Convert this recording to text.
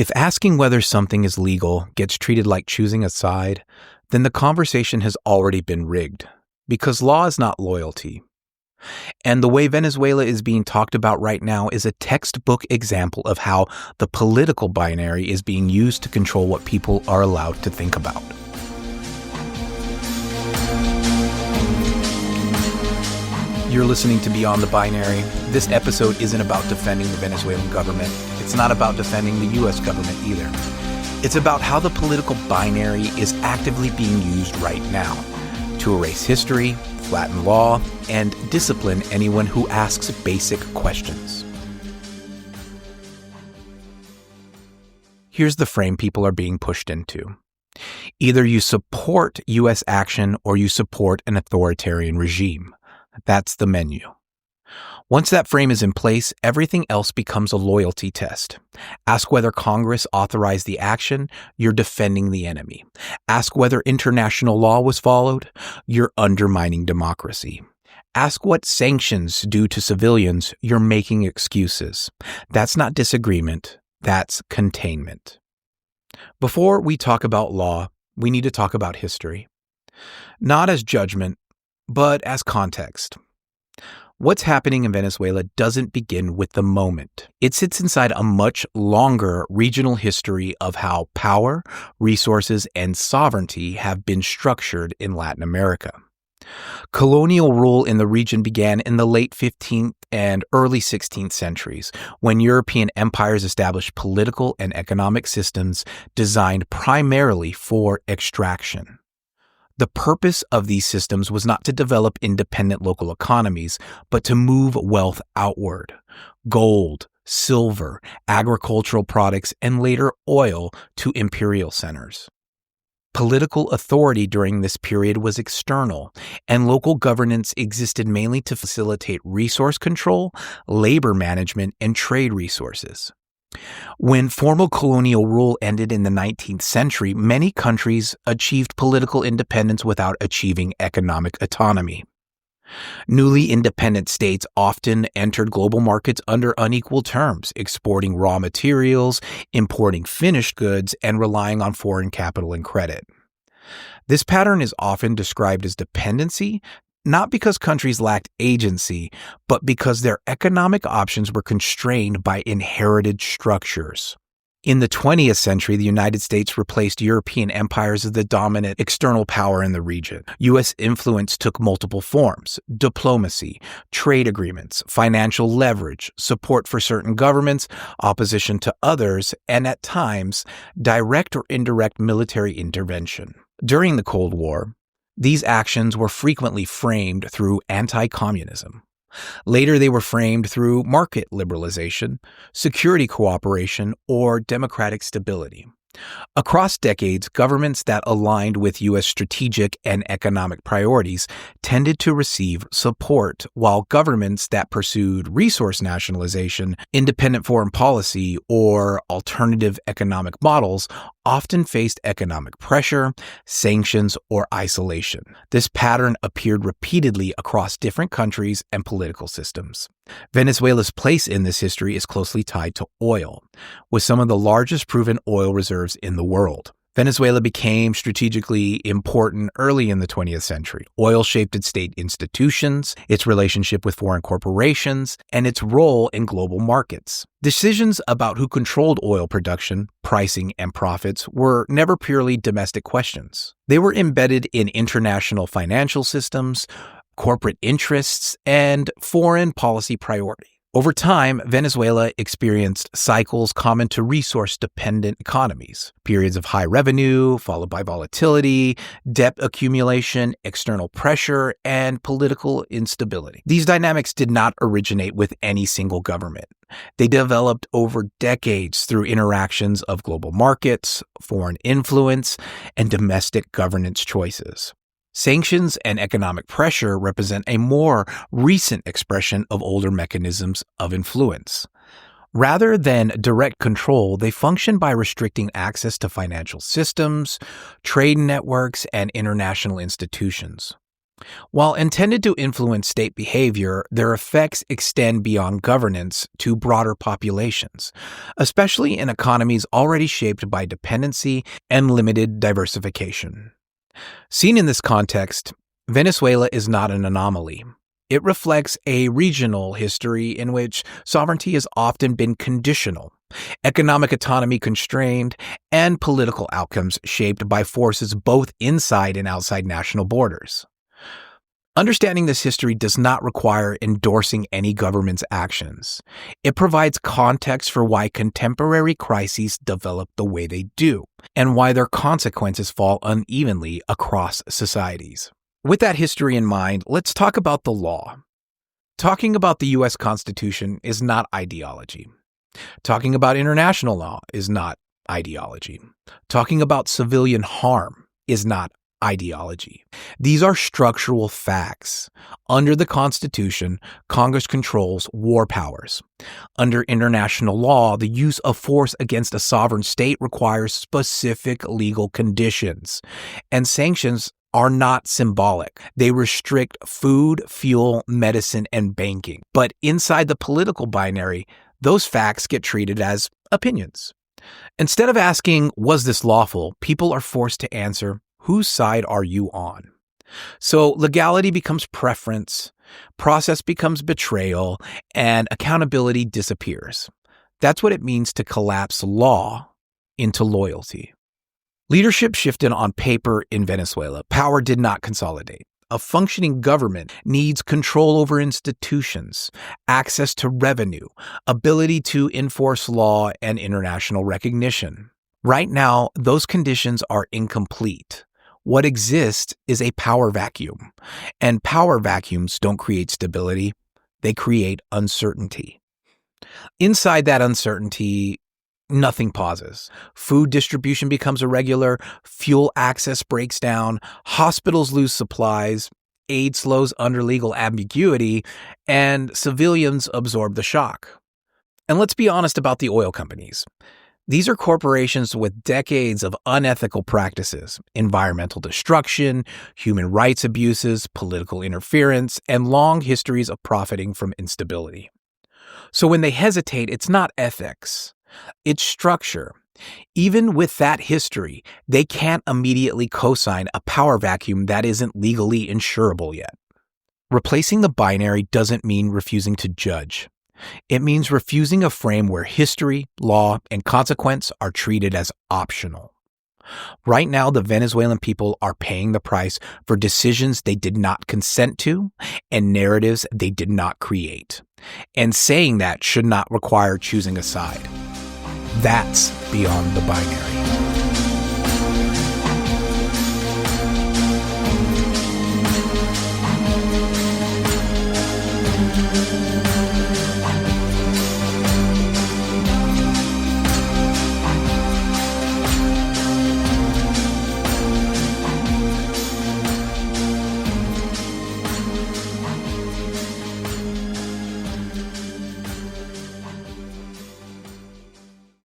If asking whether something is legal gets treated like choosing a side, then the conversation has already been rigged, because law is not loyalty. And the way Venezuela is being talked about right now is a textbook example of how the political binary is being used to control what people are allowed to think about. You're listening to Beyond the Binary. This episode isn't about defending the Venezuelan government. It's not about defending the U.S. government either. It's about how the political binary is actively being used right now to erase history, flatten law, and discipline anyone who asks basic questions. Here's the frame people are being pushed into. Either you support U.S. action or you support an authoritarian regime. That's the menu. Once that frame is in place, everything else becomes a loyalty test. Ask whether Congress authorized the action, you're defending the enemy. Ask whether international law was followed, you're undermining democracy. Ask what sanctions do to civilians, you're making excuses. That's not disagreement, that's containment. Before we talk about law, we need to talk about history. Not as judgment, but as context. What's happening in Venezuela doesn't begin with the moment. It sits inside a much longer regional history of how power, resources, and sovereignty have been structured in Latin America. Colonial rule in the region began in the late 15th and early 16th centuries, when European empires established political and economic systems designed primarily for extraction. The purpose of these systems was not to develop independent local economies, but to move wealth outward. Gold, silver, agricultural products, and later oil to imperial centers. Political authority during this period was external, and local governance existed mainly to facilitate resource control, labor management, and trade resources. When formal colonial rule ended in the 19th century, many countries achieved political independence without achieving economic autonomy. Newly independent states often entered global markets under unequal terms, exporting raw materials, importing finished goods, and relying on foreign capital and credit. This pattern is often described as dependency, not because countries lacked agency, but because their economic options were constrained by inherited structures. In the 20th century, the United States replaced European empires as the dominant external power in the region. U.S. influence took multiple forms: diplomacy, trade agreements, financial leverage, support for certain governments, opposition to others, and at times, direct or indirect military intervention. During the Cold War, these actions were frequently framed through anti-communism. Later, they were framed through market liberalization, security cooperation, or democratic stability. Across decades, governments that aligned with U.S. strategic and economic priorities tended to receive support, while governments that pursued resource nationalization, independent foreign policy, or alternative economic models often faced economic pressure, sanctions, or isolation. This pattern appeared repeatedly across different countries and political systems. Venezuela's place in this history is closely tied to oil, with some of the largest proven oil reserves in the world. Venezuela became strategically important early in the 20th century. Oil shaped its state institutions, its relationship with foreign corporations, and its role in global markets. Decisions about who controlled oil production, pricing, and profits were never purely domestic questions. They were embedded in international financial systems, corporate interests, and foreign policy priorities. Over time, Venezuela experienced cycles common to resource-dependent economies, periods of high revenue, followed by volatility, debt accumulation, external pressure, and political instability. These dynamics did not originate with any single government. They developed over decades through interactions of global markets, foreign influence, and domestic governance choices. Sanctions and economic pressure represent a more recent expression of older mechanisms of influence. Rather than direct control, they function by restricting access to financial systems, trade networks, and international institutions. While intended to influence state behavior, their effects extend beyond governance to broader populations, especially in economies already shaped by dependency and limited diversification. Seen in this context, Venezuela is not an anomaly. It reflects a regional history in which sovereignty has often been conditional, economic autonomy constrained, and political outcomes shaped by forces both inside and outside national borders. Understanding this history does not require endorsing any government's actions. It provides context for why contemporary crises develop the way they do, and why their consequences fall unevenly across societies. With that history in mind, let's talk about the law. Talking about the U.S. Constitution is not ideology. Talking about international law is not ideology. Talking about civilian harm is not ideology. These are structural facts. Under the Constitution, Congress controls war powers. Under international law, the use of force against a sovereign state requires specific legal conditions, and sanctions are not symbolic. They restrict food, fuel, medicine, and banking. But inside the political binary, those facts get treated as opinions. Instead of asking, was this lawful, people are forced to answer, whose side are you on? So legality becomes preference, process becomes betrayal, and accountability disappears. That's what it means to collapse law into loyalty. Leadership shifted on paper in Venezuela. Power did not consolidate. A functioning government needs control over institutions, access to revenue, ability to enforce law, and international recognition. Right now, those conditions are incomplete. What exists is a power vacuum, and power vacuums don't create stability, they create uncertainty. Inside that uncertainty, nothing pauses. Food distribution becomes irregular, fuel access breaks down, hospitals lose supplies, aid slows under legal ambiguity, and civilians absorb the shock. And let's be honest about the oil companies. These are corporations with decades of unethical practices, environmental destruction, human rights abuses, political interference, and long histories of profiting from instability. So when they hesitate, it's not ethics. It's structure. Even with that history, they can't immediately co-sign a power vacuum that isn't legally insurable yet. Replacing the binary doesn't mean refusing to judge. It means refusing a frame where history, law, and consequence are treated as optional. Right now, the Venezuelan people are paying the price for decisions they did not consent to and narratives they did not create. And saying that should not require choosing a side. That's beyond the binary.